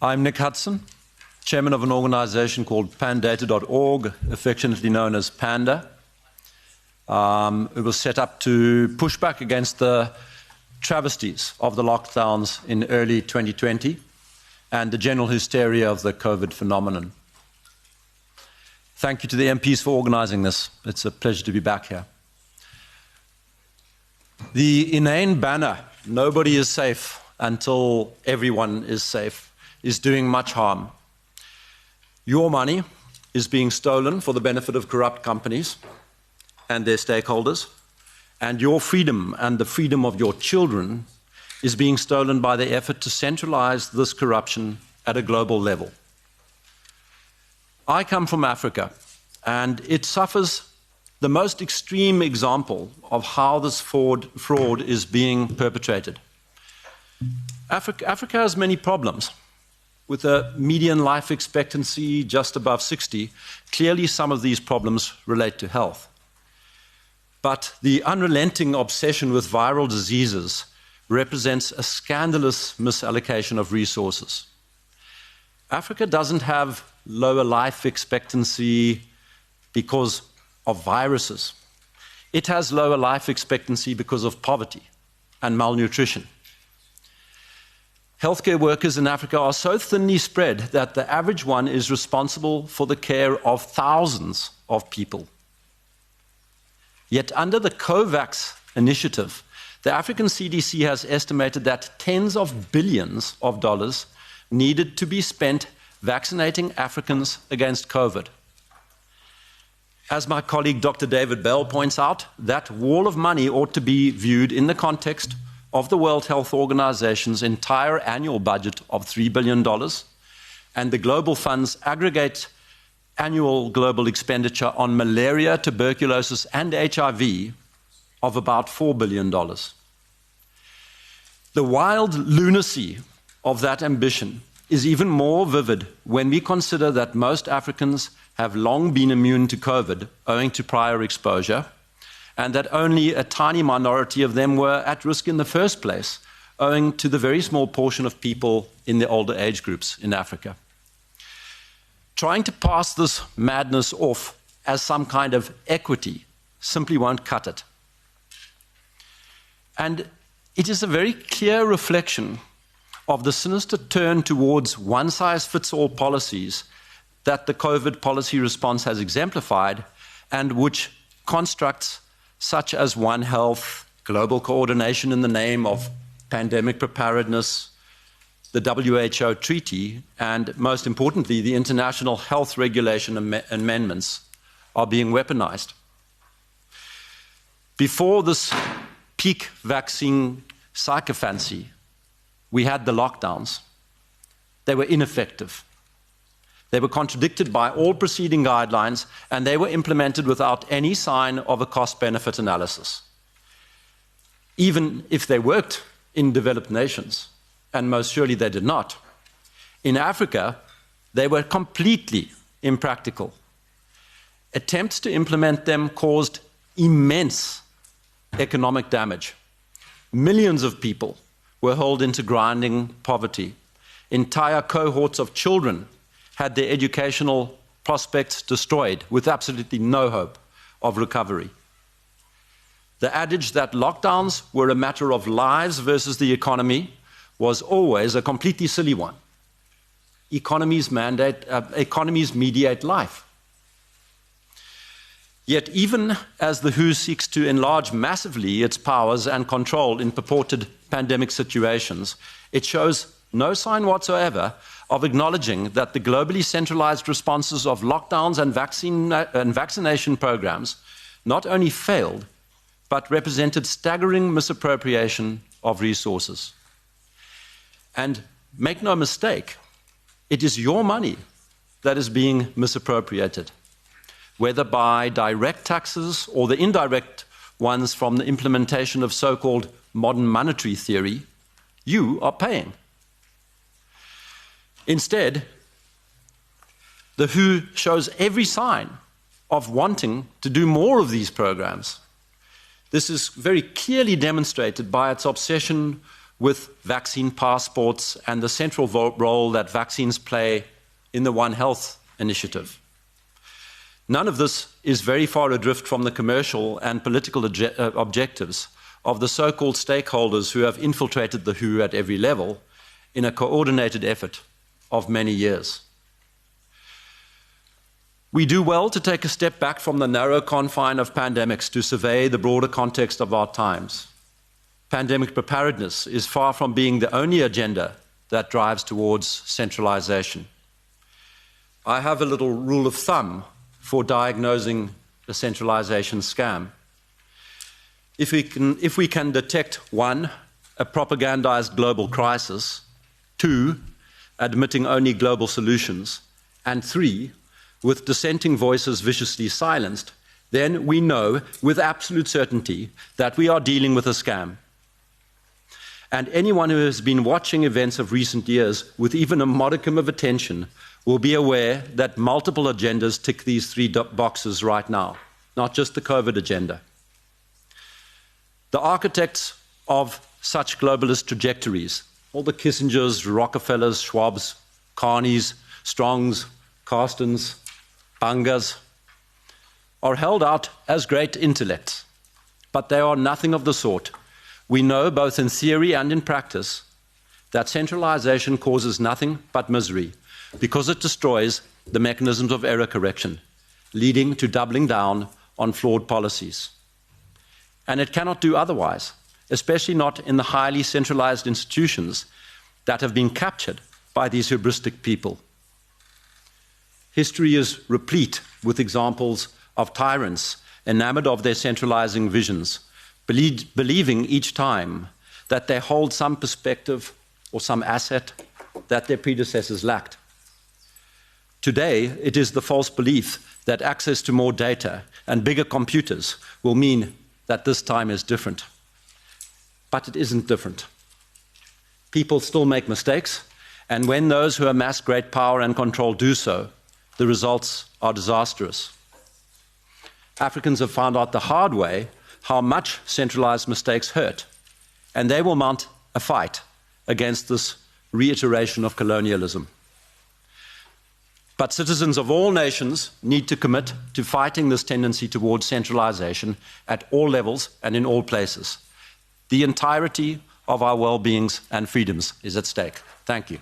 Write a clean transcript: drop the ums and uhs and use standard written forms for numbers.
I'm Nick Hudson, chairman of an organization called pandata.org, affectionately known as Panda. It was set up to push back against the travesties of the lockdowns in early 2020 and the general hysteria of the COVID phenomenon. Thank you to the MPs for organizing this. It's a pleasure to be back here. The inane banner, "Nobody is safe until everyone is safe," is doing much harm. Your money is being stolen for the benefit of corrupt companies and their stakeholders, and your freedom and the freedom of your children is being stolen by the effort to centralize this corruption at a global level. I come from Africa, and it suffers the most extreme example of how this fraud is being perpetrated. Africa has many problems. With a median life expectancy just above 60, clearly some of these problems relate to health. But the unrelenting obsession with viral diseases represents a scandalous misallocation of resources. Africa doesn't have lower life expectancy because of viruses. It has lower life expectancy because of poverty and malnutrition. Healthcare workers in Africa are so thinly spread that the average one is responsible for the care of thousands of people. Yet under the COVAX initiative, the African CDC has estimated that tens of billions of dollars needed to be spent vaccinating Africans against COVID. As my colleague Dr. David Bell points out, that wall of money ought to be viewed in the context of the World Health Organization's entire annual budget of $3 billion and the Global Fund's aggregate annual global expenditure on malaria, tuberculosis, and HIV of about $4 billion. The wild lunacy of that ambition is even more vivid when we consider that most Africans have long been immune to COVID owing to prior exposure, and that only a tiny minority of them were at risk in the first place, owing to the very small portion of people in the older age groups in Africa. Trying to pass this madness off as some kind of equity simply won't cut it. And it is a very clear reflection of the sinister turn towards one-size-fits-all policies that the COVID policy response has exemplified, and which constructs such as One Health, global coordination in the name of pandemic preparedness, the WHO treaty, and most importantly, the international health regulation amendments are being weaponized. Before this peak vaccine sycophancy, we had the lockdowns. They were ineffective. They were contradicted by all preceding guidelines, and they were implemented without any sign of a cost-benefit analysis. Even if they worked in developed nations, and most surely they did not, in Africa, they were completely impractical. Attempts to implement them caused immense economic damage. Millions of people were hurled into grinding poverty. Entire cohorts of children had their educational prospects destroyed with absolutely no hope of recovery. The adage that lockdowns were a matter of lives versus the economy was always a completely silly one. Economies mediate life. Yet even as the WHO seeks to enlarge massively its powers and control in purported pandemic situations, it shows no sign whatsoever of acknowledging that the globally centralized responses of lockdowns and vaccination programs not only failed, but represented staggering misappropriation of resources. And make no mistake, it is your money that is being misappropriated, whether by direct taxes or the indirect ones from the implementation of so-called modern monetary theory. You are paying. Instead, the WHO shows every sign of wanting to do more of these programs. This is very clearly demonstrated by its obsession with vaccine passports and the central role that vaccines play in the One Health initiative. None of this is very far adrift from the commercial and political objectives of the so-called stakeholders who have infiltrated the WHO at every level in a coordinated effort of many years. We do well to take a step back from the narrow confine of pandemics to survey the broader context of our times. Pandemic preparedness is far from being the only agenda that drives towards centralization. I have a little rule of thumb for diagnosing the centralization scam. If we can detect 1, a propagandized global crisis, 2, admitting only global solutions, and 3, with dissenting voices viciously silenced, then we know with absolute certainty that we are dealing with a scam. And anyone who has been watching events of recent years with even a modicum of attention will be aware that multiple agendas tick these 3 boxes right now, not just the COVID agenda. The architects of such globalist trajectories, all the Kissingers, Rockefellers, Schwabs, Carneys, Strongs, Carstens, Bangas, are held out as great intellects, but they are nothing of the sort. We know, both in theory and in practice, that centralization causes nothing but misery because it destroys the mechanisms of error correction, leading to doubling down on flawed policies. And it cannot do otherwise, especially not in the highly centralized institutions that have been captured by these hubristic people. History is replete with examples of tyrants enamored of their centralizing visions, believing each time that they hold some perspective or some asset that their predecessors lacked. Today, it is the false belief that access to more data and bigger computers will mean that this time is different. But it isn't different. People still make mistakes, and when those who amass great power and control do so, the results are disastrous. Africans have found out the hard way how much centralized mistakes hurt, and they will mount a fight against this reiteration of colonialism. But citizens of all nations need to commit to fighting this tendency towards centralization at all levels and in all places. The entirety of our well-beings and freedoms is at stake. Thank you.